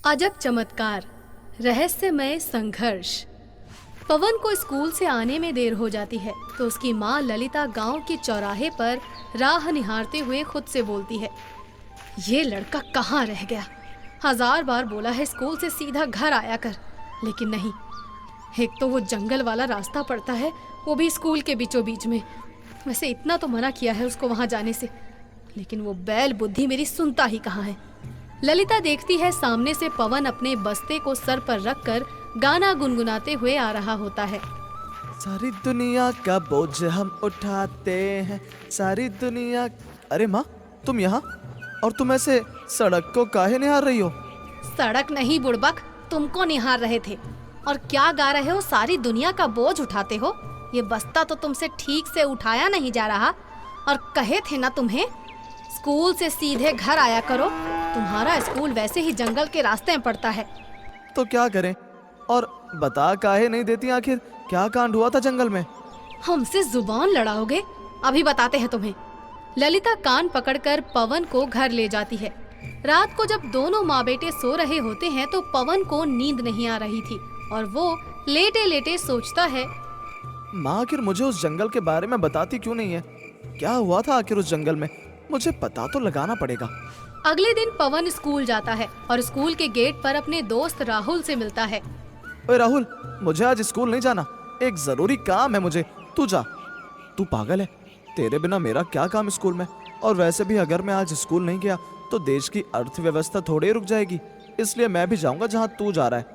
अजब चमत्कार, रहस्यमय संघर्ष। पवन को स्कूल से आने में देर हो जाती है तो उसकी माँ ललिता गांव के चौराहे पर राह निहारते हुए खुद से बोलती है, ये लड़का कहाँ रह गया। 1000 बार बोला है स्कूल से सीधा घर आया कर, लेकिन नहीं। एक तो वो जंगल वाला रास्ता पड़ता है, वो भी स्कूल के बीचों बीच में। वैसे इतना तो मना किया है उसको वहां जाने से, लेकिन वो बैल बुद्धि मेरी सुनता ही कहाँ है। ललिता देखती है सामने से पवन अपने बस्ते को सर पर रखकर गाना गुनगुनाते हुए आ रहा होता है। सारी दुनिया का बोझ हम उठाते हैं, सारी दुनिया। अरे माँ, तुम यहाँ? और तुम ऐसे सड़क को काहे निहार रही हो? सड़क नहीं बुड़बक, तुमको निहार रहे थे। और क्या गा रहे हो, सारी दुनिया का बोझ उठाते हो? ये बस्ता तो तुमसे ठीक से उठाया नहीं जा रहा। और कहे थे ना तुम्हें स्कूल से सीधे घर आया करो। तुम्हारा स्कूल वैसे ही जंगल के रास्ते में पड़ता है। तो क्या करें? और बता काहे नहीं देती? आखिर क्या कांड हुआ था जंगल में? हमसे जुबान लड़ाओगे? अभी बताते हैं तुम्हें। ललिता कान पकड़कर पवन को घर ले जाती है। रात को जब दोनों माँ बेटे सो रहे होते हैं तो पवन को नींद नहीं आ रही थी और वो लेटे लेटे सोचता है, माँ आखिर मुझे उस जंगल के बारे में बताती क्यों नहीं है? क्या हुआ था आखिर उस जंगल में? मुझे पता तो लगाना पड़ेगा। अगले दिन पवन स्कूल जाता है और स्कूल के गेट पर अपने दोस्त राहुल से मिलता है। ओए राहुल, मुझे आज स्कूल नहीं जाना, एक जरूरी काम है मुझे। तू जा। तू पागल है? तेरे बिना मेरा क्या काम स्कूल में? और वैसे भी अगर मैं आज स्कूल नहीं गया तो देश की अर्थव्यवस्था थोड़ी ही रुक जाएगी, इसलिए मैं भी जाऊंगा जहाँ तू जा रहा है।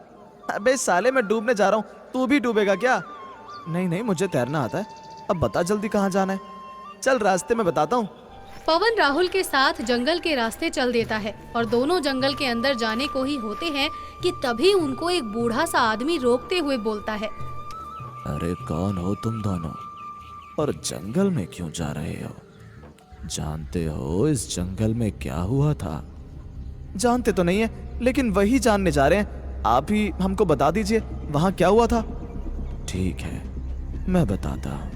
अबे साले, मैं डूबने जा रहा हूँ, तू भी डूबेगा क्या? नहीं नहीं, मुझे तैरना आता है। अब बता जल्दी कहाँ जाना है? चल रास्ते में बताता हूँ। पवन राहुल के साथ जंगल के रास्ते चल देता है और दोनों जंगल के अंदर जाने को ही होते हैं कि तभी उनको एक बूढ़ा सा आदमी रोकते हुए बोलता है, अरे कौन हो तुम दोनों, और जंगल में क्यों जा रहे हो? जानते हो इस जंगल में क्या हुआ था? जानते तो नहीं है, लेकिन वही जानने जा रहे हैं। आप ही हमको बता दीजिए, वहां क्या हुआ था? ठीक है, मैं बताता हूँ।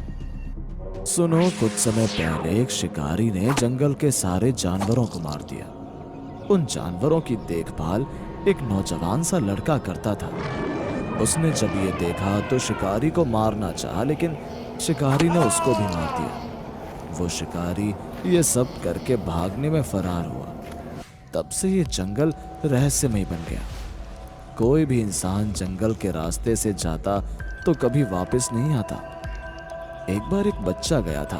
सुनो, कुछ समय पहले एक शिकारी ने जंगल के सारे जानवरों को मार दिया। उन जानवरों की देखभाल एक नौजवान सा लड़का करता था। उसने जब ये देखा तो शिकारी को मारना चाहा, लेकिन शिकारी ने उसको भी मार दिया। वो शिकारी ये सब करके भागने में फरार हुआ। तब से ये जंगल रहस्यमय बन गया। कोई भी इंसान जंगल के रास्ते से जाता तो कभी वापस नहीं आता। एक बार एक बच्चा गया था,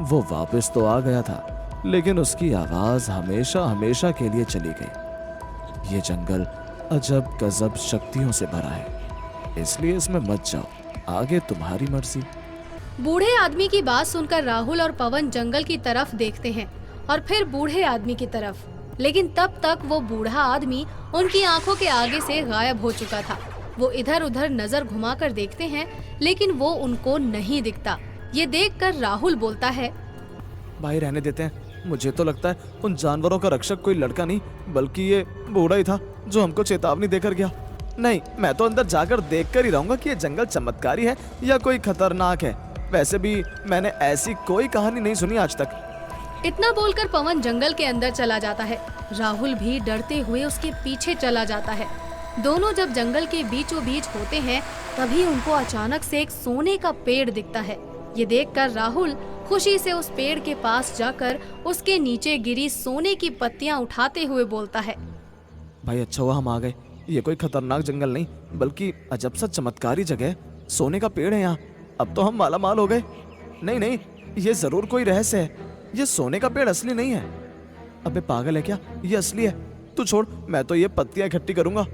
वो वापस तो आ गया था, लेकिन उसकी आवाज हमेशा हमेशा के लिए चली गई। ये जंगल अजब गजब शक्तियों से भरा है, इसलिए इसमें मत जाओ, आगे तुम्हारी मर्जी। बूढ़े आदमी की बात सुनकर राहुल और पवन जंगल की तरफ देखते हैं और फिर बूढ़े आदमी की तरफ, लेकिन तब तक वो बूढ़ा आदमी उनकी आंखों के आगे से गायब हो चुका था। वो इधर उधर नजर घुमाकर देखते हैं, लेकिन वो उनको नहीं दिखता। ये देखकर राहुल बोलता है, भाई रहने देते हैं। मुझे तो लगता है उन जानवरों का रक्षक कोई लड़का नहीं बल्कि ये बूढ़ा ही था जो हमको चेतावनी देकर गया। नहीं, मैं तो अंदर जाकर देखकर ही रहूंगा कि ये जंगल चमत्कारी है या कोई खतरनाक है। वैसे भी मैंने ऐसी कोई कहानी नहीं सुनी आज तक। इतना बोलकर पवन जंगल के अंदर चला जाता है। राहुल भी डरते हुए उसके पीछे चला जाता है। दोनों जब जंगल के बीचों बीच होते हैं तभी उनको अचानक से एक सोने का पेड़ दिखता है। ये देखकर राहुल खुशी से उस पेड़ के पास जाकर उसके नीचे गिरी सोने की पत्तियां उठाते हुए बोलता है, भाई अच्छा हुआ हम आ गए। ये कोई खतरनाक जंगल नहीं बल्कि अजब सा चमत्कारी जगह है। सोने का पेड़ है यहाँ, अब तो हम माला माल हो गए। नहीं नहीं, ये जरूर कोई रहस्य है। ये सोने का पेड़ असली नहीं है। अबे पागल है क्या? ये असली है। तू छोड़, मैं तो ये पत्तियां इकट्ठी करूंगा।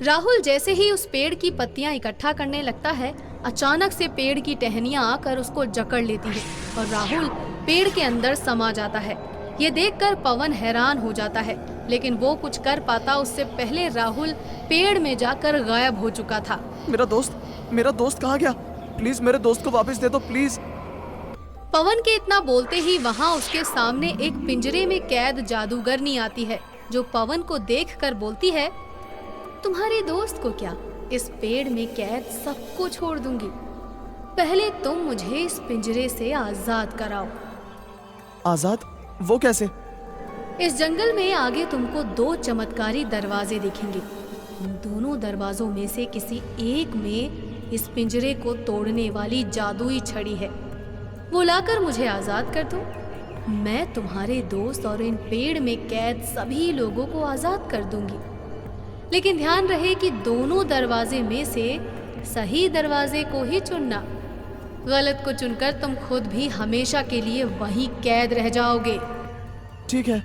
राहुल जैसे ही उस पेड़ की पत्तियां इकट्ठा करने लगता है, अचानक से पेड़ की टहनियां आकर उसको जकड़ लेती है और राहुल पेड़ के अंदर समा जाता है। ये देखकर पवन हैरान हो जाता है, लेकिन वो कुछ कर पाता उससे पहले राहुल पेड़ में जाकर गायब हो चुका था। मेरा दोस्त कहाँ गया? प्लीज मेरे दोस्त को वापस दे दो, प्लीज। पवन के इतना बोलते ही वहाँ उसके सामने एक पिंजरे में कैद जादूगरनी आती है, जो पवन को देखकर बोलती है, तुम्हारे दोस्त को क्या, इस पेड़ में कैद सबको छोड़ दूंगी। पहले तुम मुझे इस पिंजरे से आजाद कराओ। आजाद? वो कैसे? इस जंगल में आगे तुमको 2 चमत्कारी दरवाजे दिखेंगे। उन दोनों दरवाजों में से किसी एक में इस पिंजरे को तोड़ने वाली जादुई छड़ी है। वो लाकर मुझे आजाद कर दो, मैं तुम्हारे दोस्त और इन पेड़ में कैद सभी लोगों को आजाद कर दूंगी। लेकिन ध्यान रहे कि दोनों दरवाजे में से सही दरवाजे को ही चुनना। गलत को चुनकर तुम खुद भी हमेशा के लिए वहीं कैद रह जाओगे। ठीक है।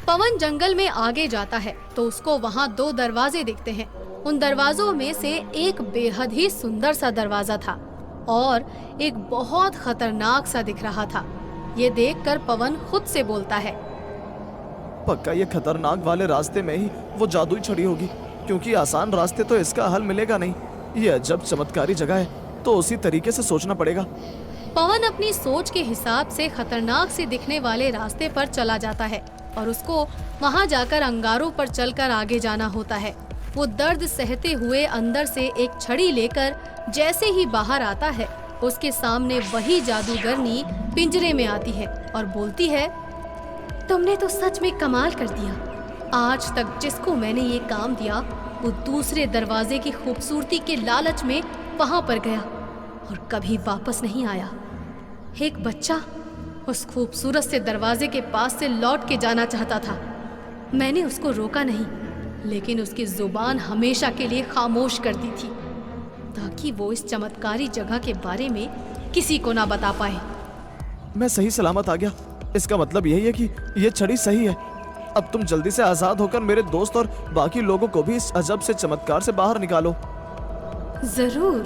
पवन जंगल में आगे जाता है तो उसको वहाँ 2 दरवाजे दिखते हैं। उन दरवाजों में से एक बेहद ही सुंदर सा दरवाजा था और एक बहुत खतरनाक सा दिख रहा था। ये देखकर पवन खुद से बोलता है, पक्का ये खतरनाक वाले रास्ते में ही वो जादुई छड़ी होगी, क्योंकि आसान रास्ते तो इसका हल मिलेगा नहीं। ये अजब चमत्कारी जगह है, तो उसी तरीके से सोचना पड़ेगा। पवन अपनी सोच के हिसाब से खतरनाक से दिखने वाले रास्ते पर चला जाता है और उसको वहां जाकर अंगारों पर चलकर आगे जाना होता है। वो दर्द सहते हुए अंदर से एक छड़ी लेकर जैसे ही बाहर आता है, उसके सामने वही जादूगरनी पिंजरे में आती है और बोलती है, तुमने तो सच में कमाल कर दिया। आज तक जिसको मैंने ये काम दिया वो दूसरे दरवाजे की खूबसूरती के लालच में वहां पर गया और कभी वापस नहीं आया। एक बच्चा उस खूबसूरत से दरवाजे के पास से लौट के जाना चाहता था। मैंने उसको रोका नहीं, लेकिन उसकी जुबान हमेशा के लिए खामोश कर दी थी ताकि वो इस चमत्कारी जगह के बारे में किसी को ना बता पाए। मैं सही सलामत आ गया। इसका मतलब यही है कि ये छड़ी सही है। अब तुम जल्दी से आजाद होकर मेरे दोस्त और बाकी लोगों को भी इस अजब से चमत्कार से बाहर निकालो। जरूर।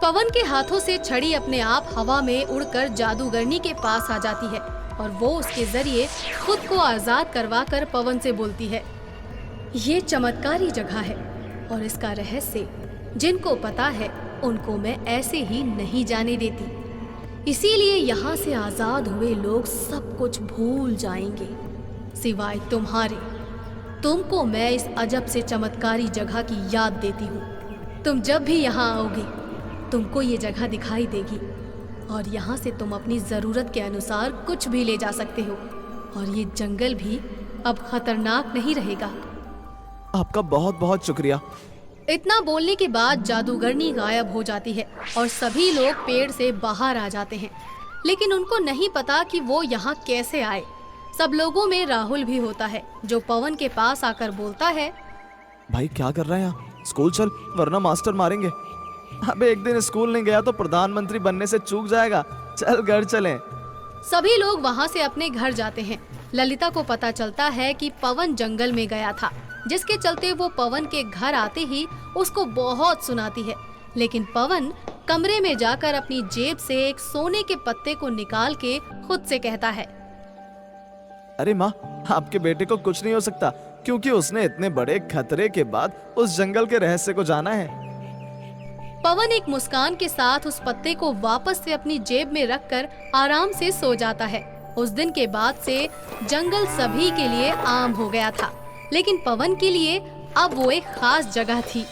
पवन के हाथों से छड़ी अपने आप हवा में उड़कर जादूगरनी के पास आ जाती है और वो उसके जरिए खुद को आजाद करवाकर पवन से बोलती है, ये चमत्कारी जगह है और इसका रहस्य जिनको पता है उनको मैं ऐसे ही नहीं जाने देती। इसीलिए यहाँ से आजाद हुए लोग सब कुछ भूल जाएंगे सिवाय तुम्हारे। तुमको मैं इस अजब से चमत्कारी जगह की याद देती हूँ। तुम जब भी यहाँ आओगे तुमको ये जगह दिखाई देगी और यहाँ से तुम अपनी जरूरत के अनुसार कुछ भी ले जा सकते हो और ये जंगल भी अब खतरनाक नहीं रहेगा। आपका बहुत बहुत शुक्रिया। इतना बोलने के बाद जादूगरनी गायब हो जाती है और सभी लोग पेड़ से बाहर आ जाते हैं, लेकिन उनको नहीं पता कि वो यहाँ कैसे आए। सब लोगों में राहुल भी होता है जो पवन के पास आकर बोलता है, भाई क्या कर रहा है यहाँ? स्कूल चल वरना मास्टर मारेंगे। अबे एक दिन स्कूल नहीं गया तो प्रधानमंत्री बनने से चूक जाएगा। चल घर चलें। सभी लोग वहाँ से अपने घर जाते हैं। ललिता को पता चलता है कि पवन जंगल में गया था, जिसके चलते वो पवन के घर आते ही उसको बहुत सुनाती है। लेकिन पवन कमरे में जाकर अपनी जेब से एक सोने के पत्ते को निकाल के खुद से कहता है, अरे माँ, आपके बेटे को कुछ नहीं हो सकता, क्योंकि उसने इतने बड़े खतरे के बाद उस जंगल के रहस्य को जाना है। पवन एक मुस्कान के साथ उस पत्ते को वापस से अपनी जेब में रखकर आराम से सो जाता है। उस दिन के बाद से जंगल सभी के लिए आम हो गया था, लेकिन पवन के लिए अब वो एक खास जगह थी।